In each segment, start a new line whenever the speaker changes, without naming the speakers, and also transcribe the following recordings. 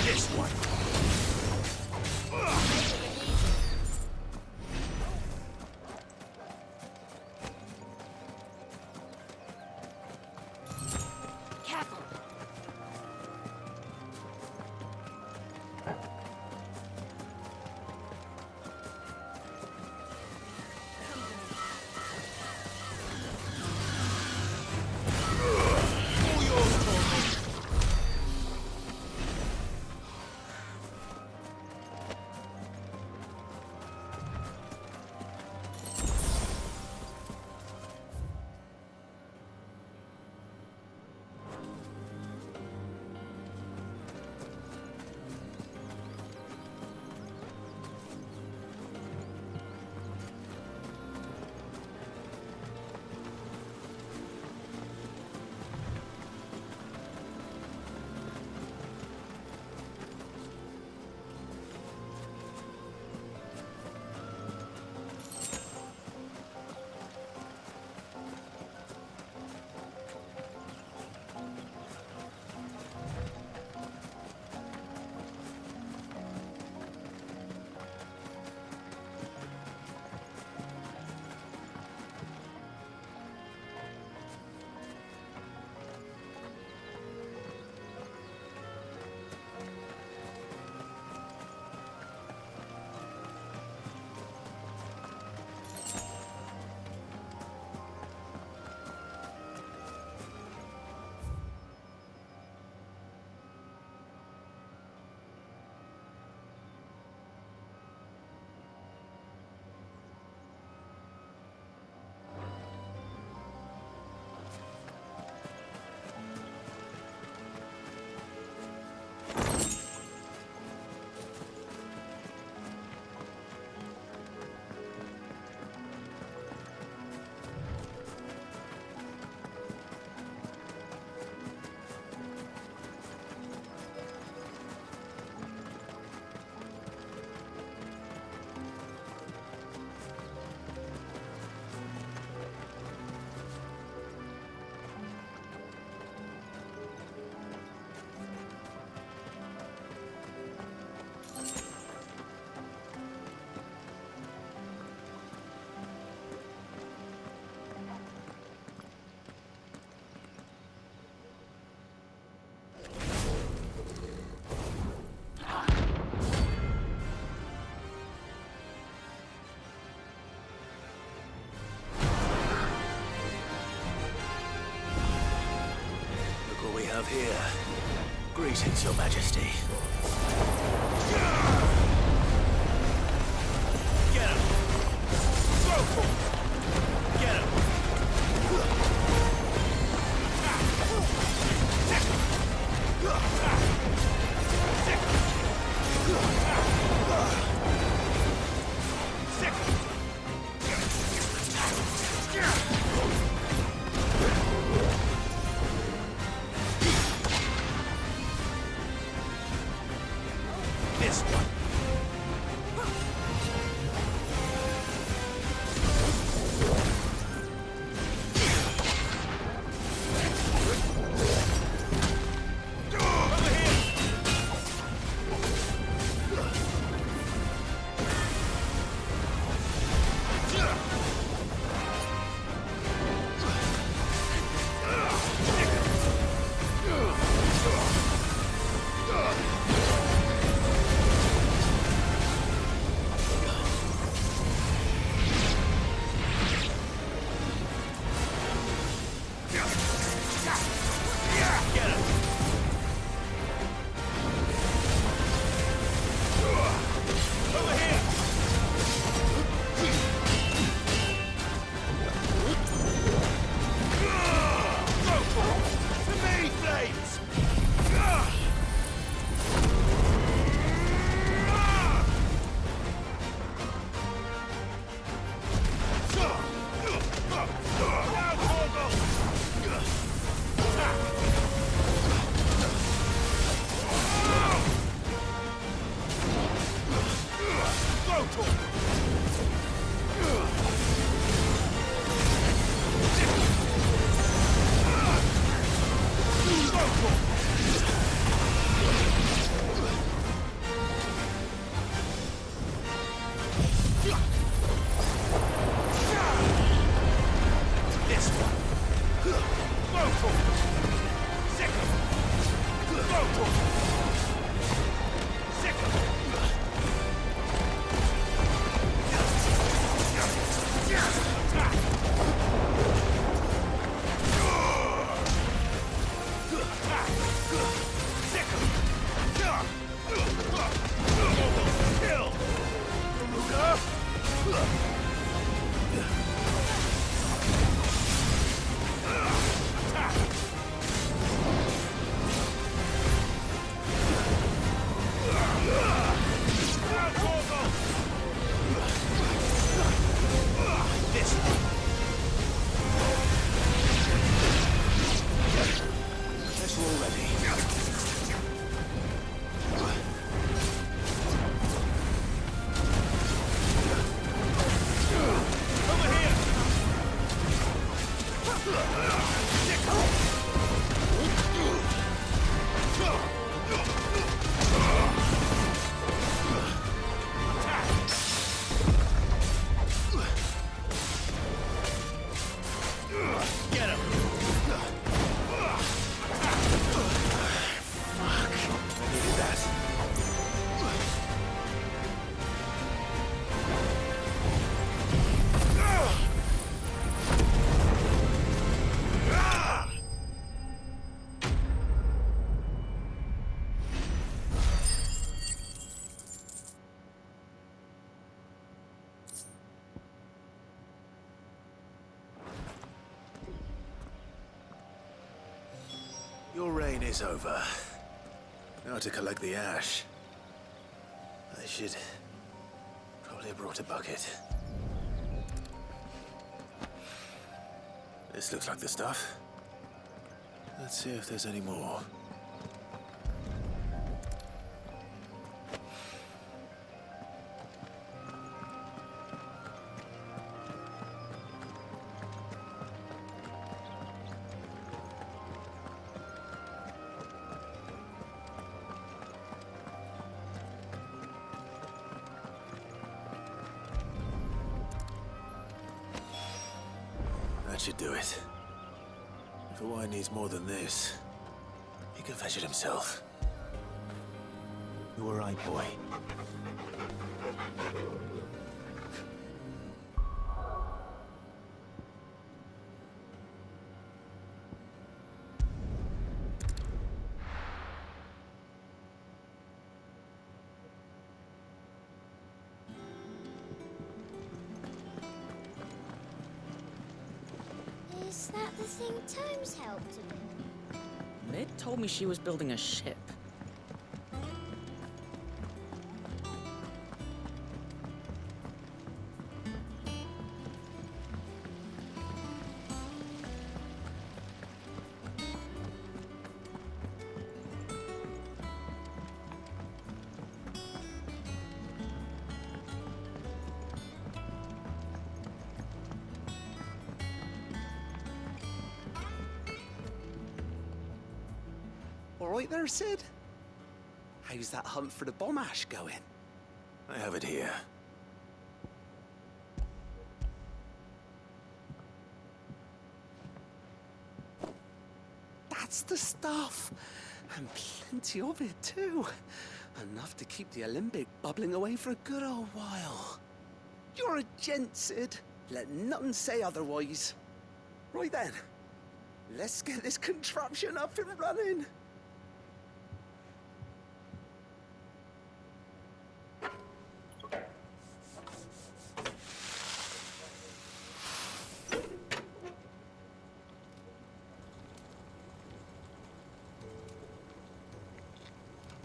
This one.
Careful.
Of here. Greetings, Your Majesty. Get him! Throw for him! Get him! This one. This one. Go for it. Second. Go for it. Second. Attack. Attack. Second. Kill. This one. Guess we're all ready. Over here. Get him! Fuck. I needed that. Your reign is over. Now to collect the ash. I should probably have brought a bucket. This looks like the stuff. Let's see if there's any more. That should do it. If Owain needs more than this, he can fetch it himself. You were right, boy.
Is that the thing Tomes helped to build?
Mid told me she was building a ship.
All right there, Sid? How's that hunt for the bomb ash going?
I have it here.
That's the stuff. And plenty of it, too. Enough to keep the Olympic bubbling away for a good old while. You're a gent, Sid. Let nothing say otherwise. Right then, let's get this contraption up and running.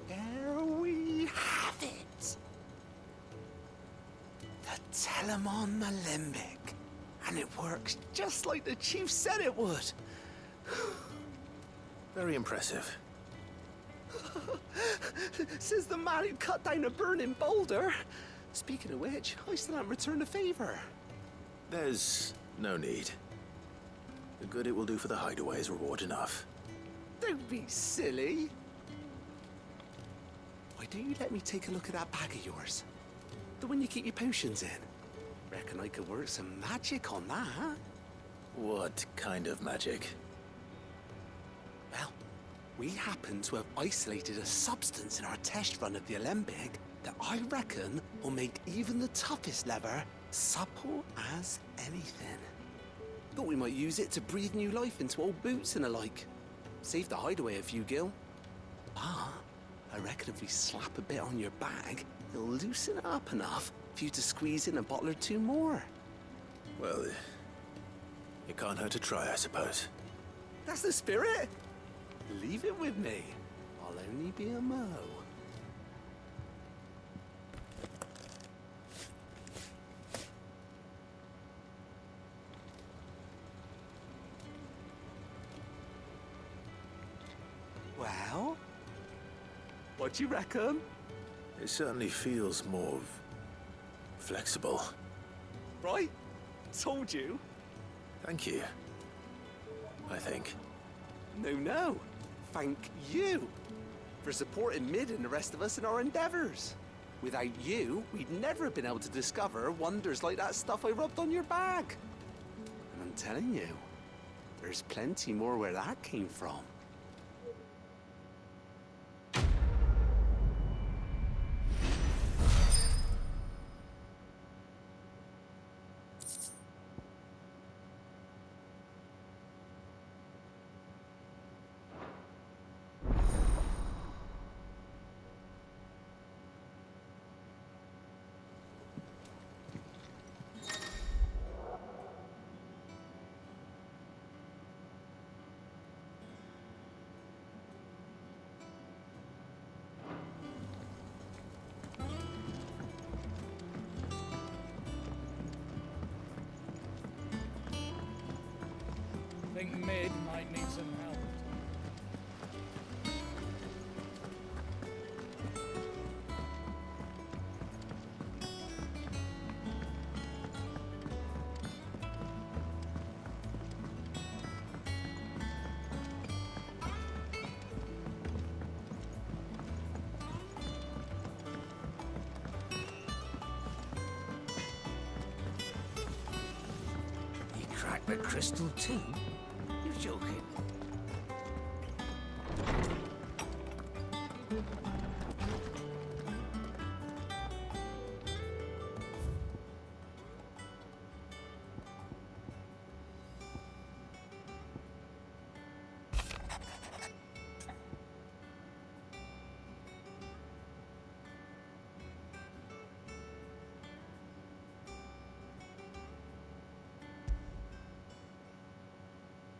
There we have it. The Telemon Alembic. And it works just like the chief said it would.
Very impressive.
Says the man who cut down a burning boulder. Speaking of which, I still haven't returned the favor.
There's no need. The good it will do for the hideaway is reward enough.
Don't be silly. Why don't you let me take a look at that bag of yours? The one you keep your potions in. Reckon I could work some magic on that, huh?
What kind of magic?
Well, we happen to have isolated a substance in our test run of the Alembic that I reckon will make even the toughest leather supple as anything. Thought we might use it to breathe new life into old boots and the like. Save the hideaway a few gil. Ah, I reckon if we slap a bit on your bag, it'll loosen it up enough for you to squeeze in a bottle or two more.
Well, it can't hurt to try, I suppose.
That's the spirit. Leave it with me. I'll only be a mo. Well, what do you reckon?
It certainly feels more flexible.
Right? Told you.
Thank you. I think.
No. Thank you for supporting Mid and the rest of us in our endeavors. Without you, we'd never have been able to discover wonders like that stuff I rubbed on your bag. And I'm telling you, there's plenty more where that came from.
Think Mid might need some help.
He cracked the crystal too? You're joking.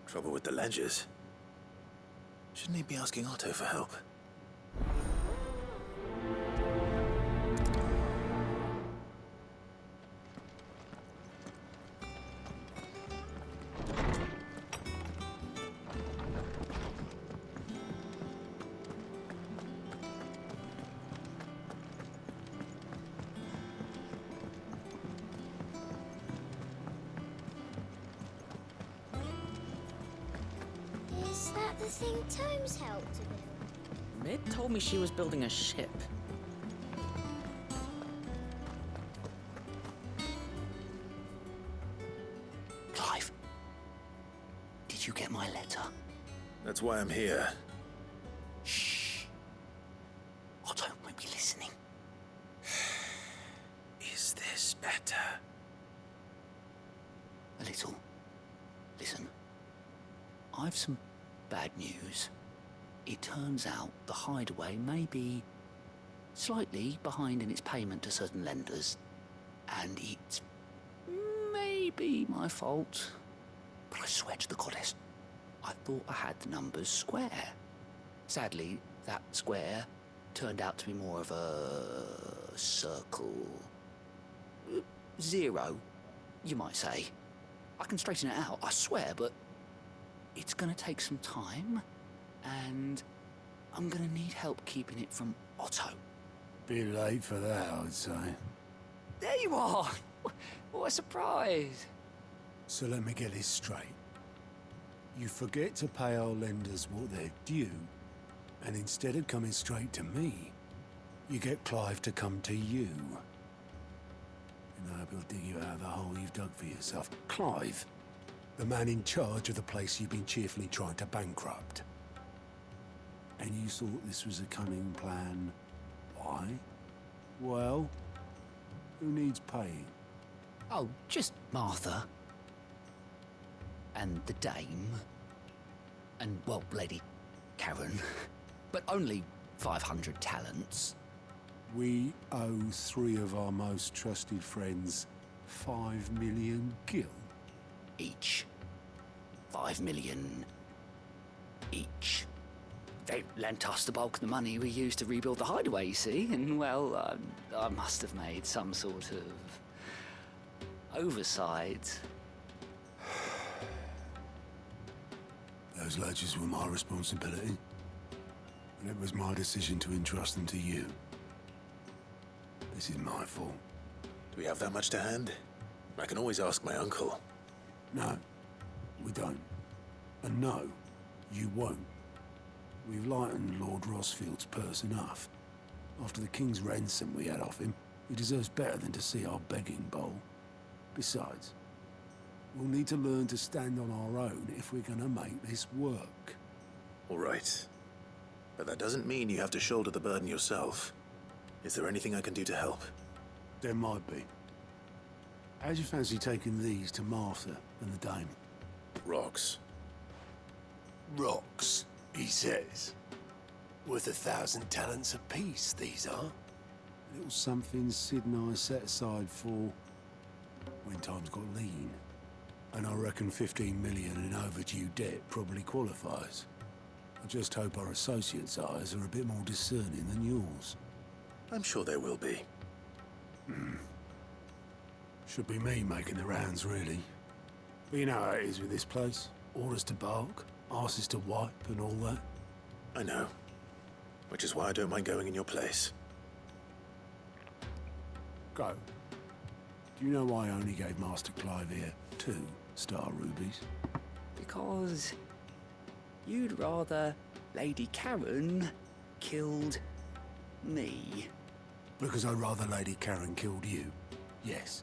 Trouble with the ledgers. Shouldn't he be asking Otto for help?
Is that the thing Tomes helped to build?
Mid told me she was building a ship.
Clive, did you get my letter?
That's why I'm here.
Shh. Otto won't be listening.
Is this better?
A little. Listen, I've some bad news. It turns out the hideaway may be slightly behind in its payment to certain lenders, and it's maybe my fault. But I swear to the goddess, I thought I had the numbers square. Sadly, that square turned out to be more of a circle. Zero, you might say. I can straighten it out, I swear, but it's gonna take some time, and I'm gonna need help keeping it from Otto.
Be late for that, I'd say.
There you are! What a surprise!
So let me get this straight. You forget to pay our lenders what they're due, and instead of coming straight to me, you get Clive to come to you. And I hope he'll dig you out of the hole you've dug for yourself. Clive, the man in charge of the place you've been cheerfully trying to bankrupt. And you thought this was a cunning plan. Why? Well, who needs paying?
Oh, just Martha. And the Dame. And, well, Lady Charon. But only 500 talents.
We owe 3 of our most trusted friends 5 million gil.
Each. 5 million each. They lent us the bulk of the money we used to rebuild the hideaway, you see, and, well, I must have made some sort of oversight.
Those ledgers were my responsibility, and it was my decision to entrust them to you. This is my fault.
Do we have that much to hand? I can always ask my uncle.
No, we don't. And no, you won't. We've lightened Lord Rosfield's purse enough. After the king's ransom we had off him, he deserves better than to see our begging bowl. Besides, we'll need to learn to stand on our own if we're gonna make this work.
All right. But that doesn't mean you have to shoulder the burden yourself. Is there anything I can do to help?
There might be. How'd you fancy taking these to Martha and the Dame?
Rocks.
Rocks, he says. Worth 1,000 talents apiece, these are. A little something Sid and I set aside for when times got lean. And I reckon 15 million in overdue debt probably qualifies. I just hope our associates' eyes are a bit more discerning than yours.
I'm sure there will be.
Should be me making the rounds, really. But you know how it is with this place. Orders to bark, arses to wipe, and all that.
I know. Which is why I don't mind going in your place.
Go. Do you know why I only gave Master Clive here 2 star rubies?
Because you'd rather Lady Charon killed me.
Because I'd rather Lady Charon killed you. Yes.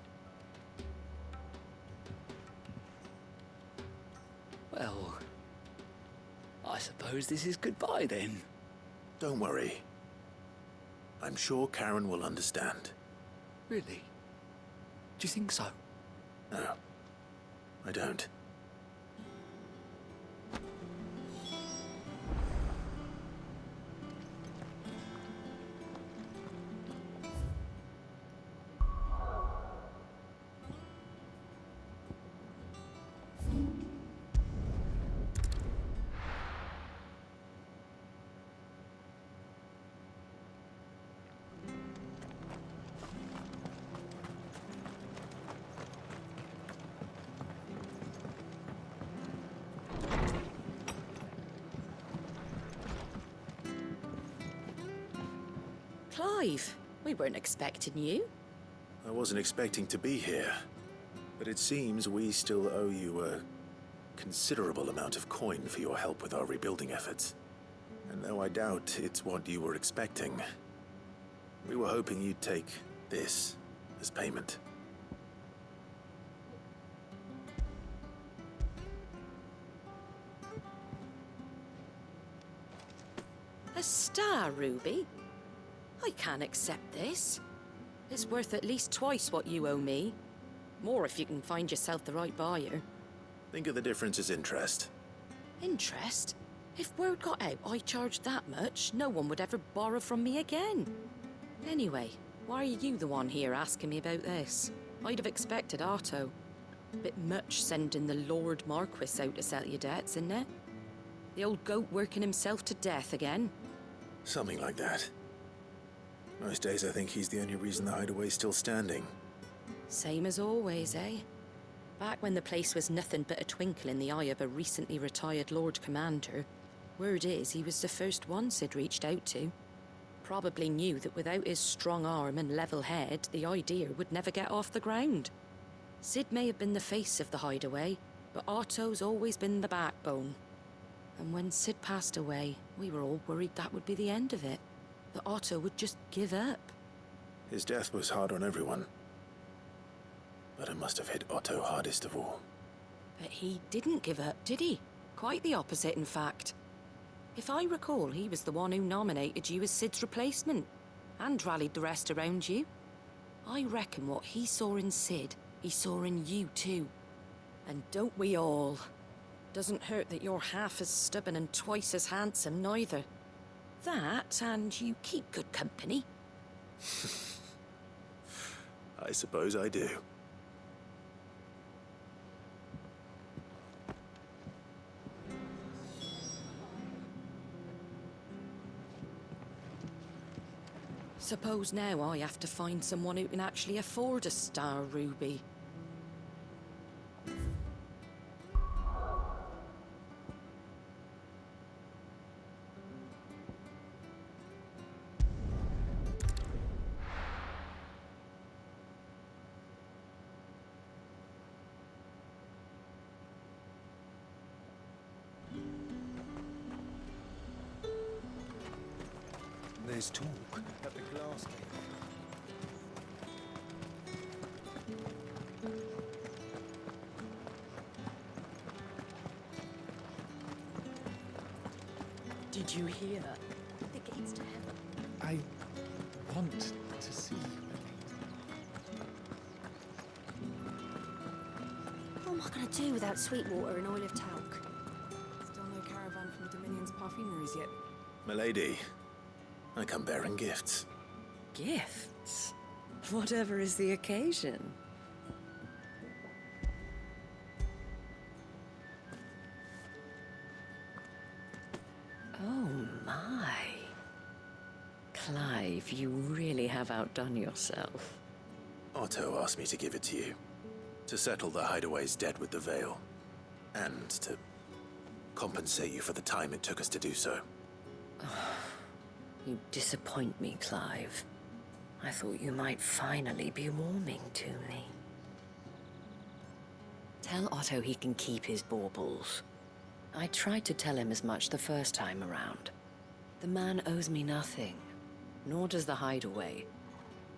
Well, I suppose this is goodbye then.
Don't worry. I'm sure Charon will understand.
Really? Do you think so?
No, I don't.
Clive, we weren't expecting you.
I wasn't expecting to be here, but it seems we still owe you a considerable amount of coin for your help with our rebuilding efforts. And though I doubt it's what you were expecting, we were hoping you'd take this as payment.
A star ruby? I can't accept this. It's worth at least twice what you owe me. More if you can find yourself the right buyer.
Think of the difference as interest.
Interest? If word got out I charged that much, no one would ever borrow from me again. Anyway, why are you the one here asking me about this? I'd have expected Otto. Bit much sending the Lord Marquis out to settle your debts, isn't it? The old goat working himself to death again.
Something like that. Most days I think he's the only reason the hideaway's still standing.
Same as always, eh? Back when the place was nothing but a twinkle in the eye of a recently retired Lord Commander, word is he was the first one Sid reached out to. Probably knew that without his strong arm and level head, the idea would never get off the ground. Sid may have been the face of the hideaway, But Otto's always been the backbone. And when Sid passed away, we were all worried that would be the end of it. That Otto would just give up.
His death was hard on everyone. But it must have hit Otto hardest of all.
But he didn't give up, did he? Quite the opposite, in fact. If I recall, he was the one who nominated you as Sid's replacement. And rallied the rest around you. I reckon what he saw in Sid, he saw in you too. And don't we all? Doesn't hurt that you're half as stubborn and twice as handsome, neither. That, and you keep good company.
I suppose I do.
Suppose now I have to find someone who can actually afford a star ruby.
There's talk at the glass table.
Did you hear? The gates to heaven.
I want to see.
What am I gonna do without Sweetwater and oil of talc?
Still no caravan from the Dominion's perfumeries yet.
Milady, I come bearing gifts.
Gifts? Whatever is the occasion. Oh my. Clive, you really have outdone yourself.
Otto asked me to give it to you. To settle the Hideaway's debt with the Veil. And to compensate you for the time it took us to do so.
You disappoint me, Clive. I thought you might finally be warming to me. Tell Otto he can keep his baubles. I tried to tell him as much the first time around. The man owes me nothing, nor does the Hideaway.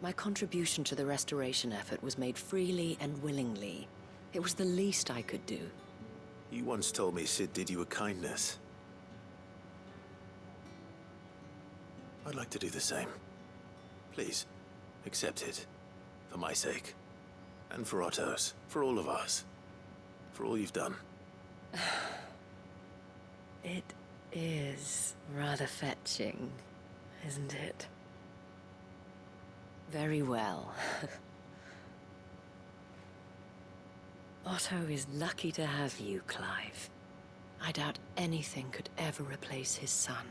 My contribution to the restoration effort was made freely and willingly. It was the least I could do.
You once told me Sid did you a kindness. I'd like to do the same. Please, accept it. For my sake. And for Otto's. For all of us. For all you've done.
It is rather fetching, isn't it? Very well. Otto is lucky to have you, Clive. I doubt anything could ever replace his son.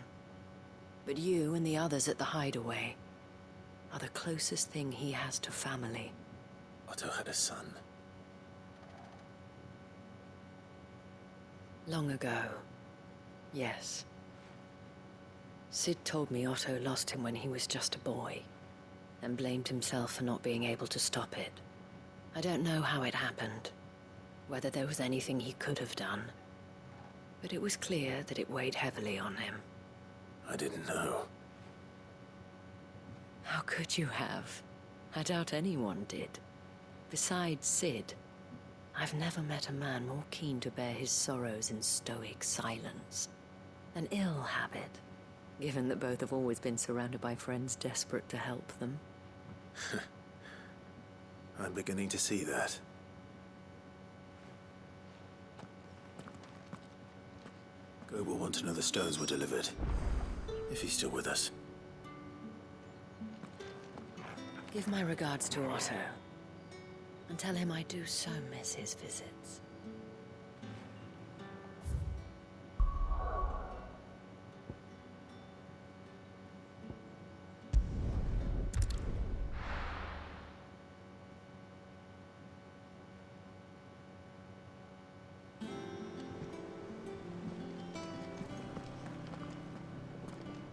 But you and the others at the Hideaway are the closest thing he has to family.
Otto had a son.
Long ago, yes. Sid told me Otto lost him when he was just a boy, and blamed himself for not being able to stop it. I don't know how it happened, whether there was anything he could have done, but it was clear that it weighed heavily on him.
I didn't know.
How could you have? I doubt anyone did. Besides Sid, I've never met a man more keen to bear his sorrows in stoic silence. An ill habit, given that both have always been surrounded by friends desperate to help them.
I'm beginning to see that. Goblet will want to know the stones were delivered. If he's still with us.
Give my regards to Otto. And tell him I do so miss his visits.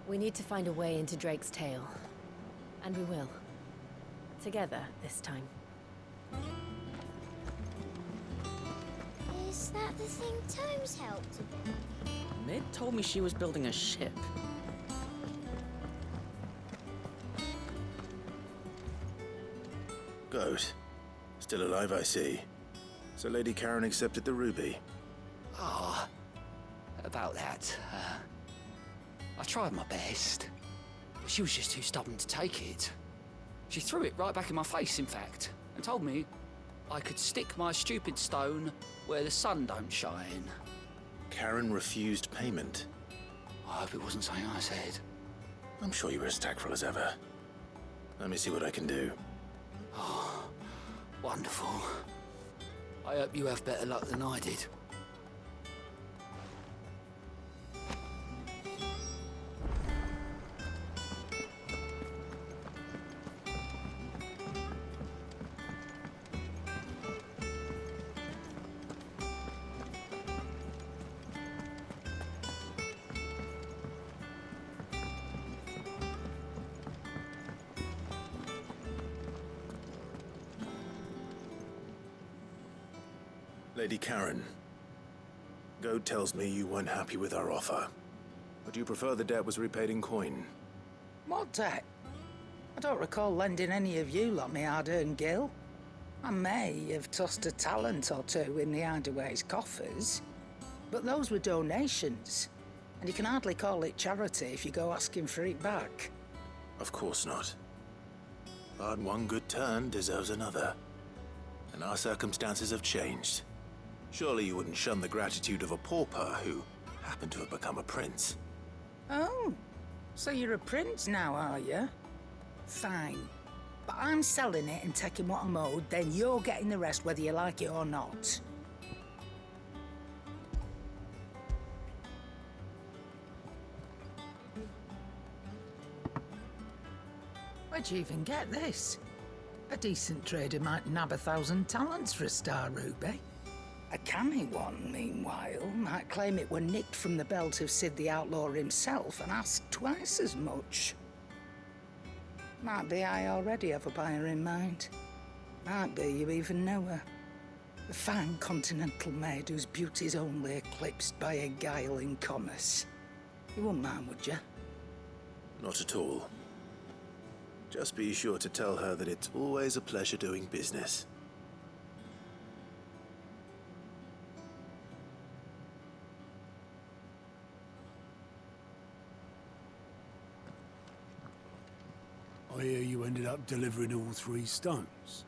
We need to find a way into Drake's tail. And we will. Together, this time.
Is Is that the thing Tomes helped to build?
Mid told me she was building a ship.
Gaute. Still alive, I see. So Lady Charon accepted the ruby.
Ah, about that. I tried my best, but she was just too stubborn to take it. She threw it right back in my face, in fact, and told me I could stick my stupid stone where the sun don't shine.
Charon refused payment.
I hope it wasn't something I said.
I'm sure you were as tactful as ever. Let me see what I can do.
Oh, wonderful. I hope you have better luck than I did.
Lady Charon, Gaute tells me you weren't happy with our offer. Would you prefer the debt was repaid in coin?
What debt? I don't recall lending any of you lot me hard-earned gil. I may have tossed a talent or two in the Hideaway's coffers, but those were donations, and you can hardly call it charity if you go asking for it back.
Of course not. But one good turn deserves another. And our circumstances have changed. Surely you wouldn't shun the gratitude of a pauper who happened to have become a prince.
Oh, so you're a prince now, are you? Fine. But I'm selling it and taking what I'm owed, then you're getting the rest whether you like it or not. Where'd you even get this? A decent trader might nab 1,000 talents for a star ruby. A canny one, meanwhile, might claim it were nicked from the belt of Sid the Outlaw himself and ask twice as much. Might be I already have a buyer in mind. Might be you even know her. A fine continental maid whose beauty's only eclipsed by a guile in commerce. You wouldn't mind, would you?
Not at all. Just be sure to tell her that it's always a pleasure doing business.
I hear you ended up delivering all 3 stones.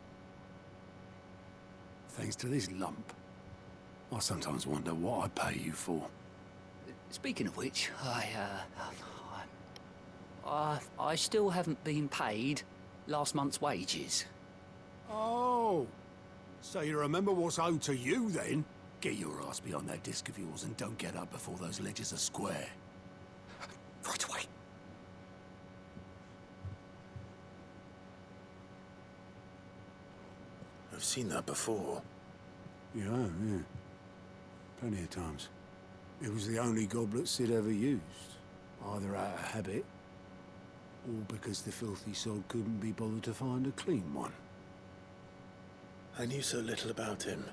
Thanks to this lump. I sometimes wonder what I pay you for.
Speaking of which, I still haven't been paid last month's wages.
Oh, so you remember what's owed to you then? Get your ass behind that disc of yours and don't get up before those ledgers are square.
Right away.
I've seen that before.
Yeah, yeah. Plenty of times. It was the only goblet Sid ever used. Either out of habit, or because the filthy sod couldn't be bothered to find a clean one.
I knew so little about him.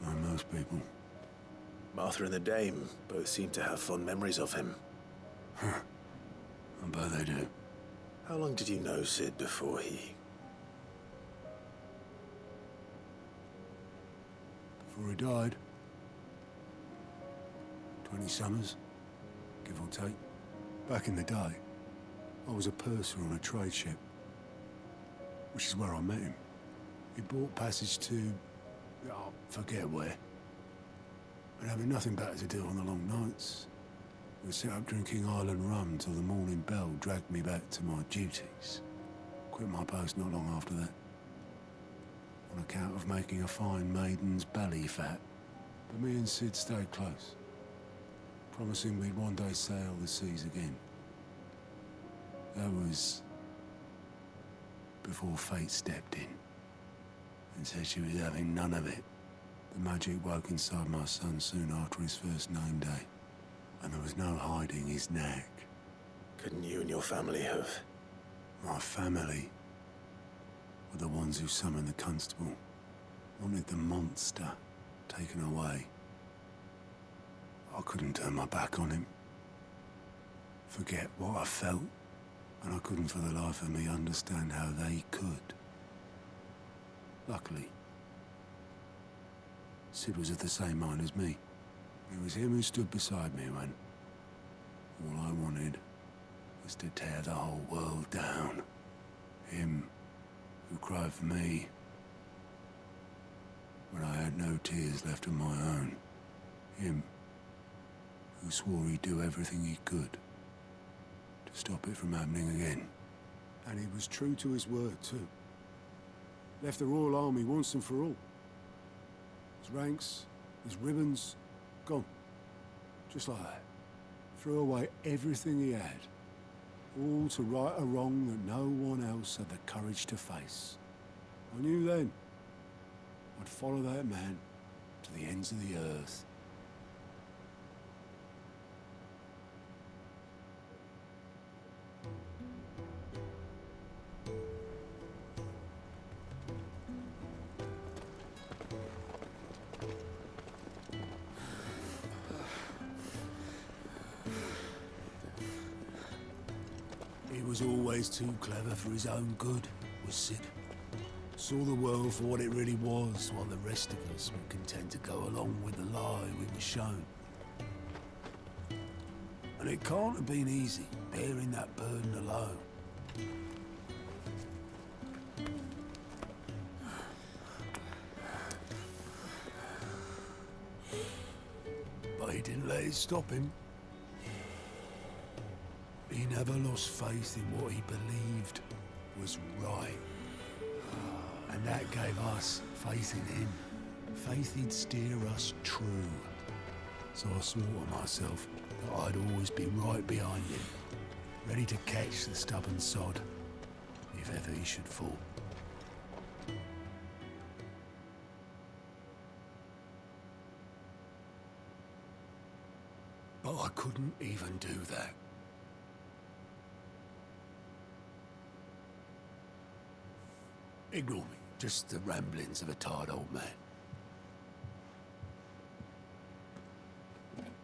Like most people.
Martha and the Dame both seem to have fond memories of him.
I bet they do.
How long did you know Sid before he...
Before he died. 20 summers, give or take. Back in the day, I was a purser on a trade ship, which is where I met him. He bought passage to... oh, forget where. But having nothing better to do on the long nights, we set up drinking island rum till the morning bell dragged me back to my duties. Quit my post not long after that. On account of making a fine maiden's belly fat. But me and Sid stayed close, promising we'd one day sail the seas again. That was before fate stepped in and said she was having none of it. The magic woke inside my son soon after his first name day, and there was no hiding his knack.
Couldn't you and your family have...
My family were the ones who summoned the constable, wanted the monster taken away. I couldn't turn my back on him. Forget what I felt, and I couldn't for the life of me understand how they could. Luckily, Sid was of the same mind as me. It was him who stood beside me when all I wanted was to tear the whole world down. Him who cried for me when I had no tears left of my own. Him who swore he'd do everything he could to stop it from happening again. And he was true to his word, too. Left the Royal Army once and for all. His ranks, his ribbons, gone. Just like that. Threw away everything he had. All to right a wrong that no one else had the courage to face. I knew then I'd follow that man to the ends of the earth. He was always too clever for his own good, was Sid. Saw the world for what it really was, while the rest of us were content to go along with the lie we were shown. And it can't have been easy, bearing that burden alone. But he didn't let it stop him. He never lost faith in what he believed was right. And that gave us faith in him. Faith he'd steer us true. So I swore to myself that I'd always be right behind him, ready to catch the stubborn sod, if ever he should fall. But I couldn't even do that. Ignore me, just the ramblings of a tired old man.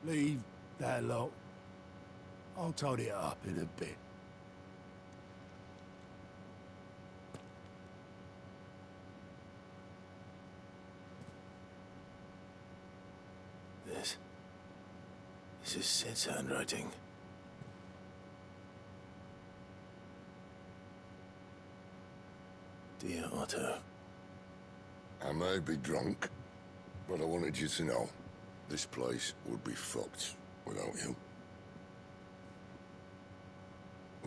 Leave that lot. I'll tidy it up in a bit.
This is Sid's handwriting. Dear Otto.
I may be drunk, but I wanted you to know this place would be fucked without you.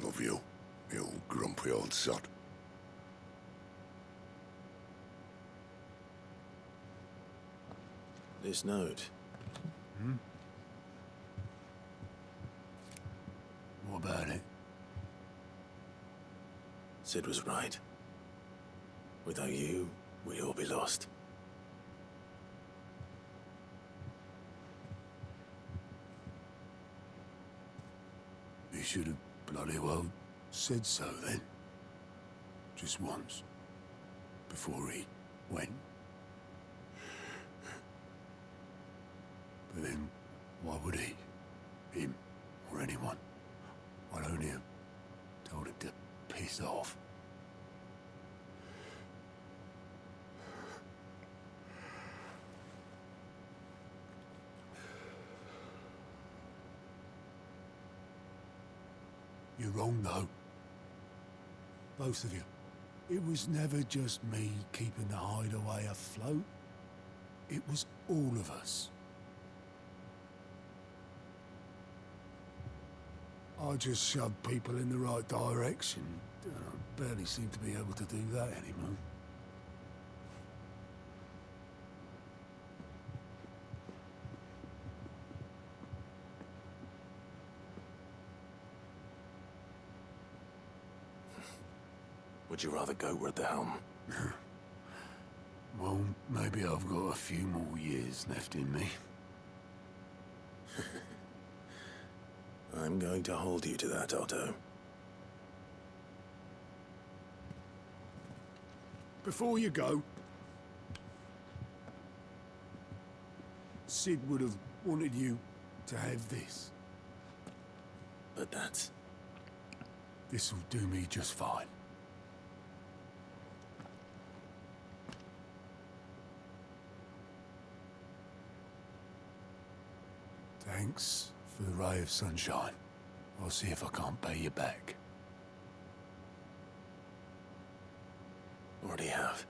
Love you, you grumpy old sod.
This note.
What about it?
Sid was right. Without you, we'd all be lost.
He should have bloody well said so then. Just once. Before he went. But then, why would he? Him, or anyone? I'd only have told him to piss off. You're wrong, though. Both of you. It was never just me keeping the hideaway afloat. It was all of us. I just shoved people in the right direction. I barely seem to be able to do that anymore.
Would you rather go at the helm?
Well, maybe I've got a few more years left in me.
I'm going to hold you to that, Otto.
Before you go, Sid would have wanted you to have this.
But that's...
This'll do me just fine. Thanks for the ray of sunshine. I'll see if I can't pay you back.
Already have.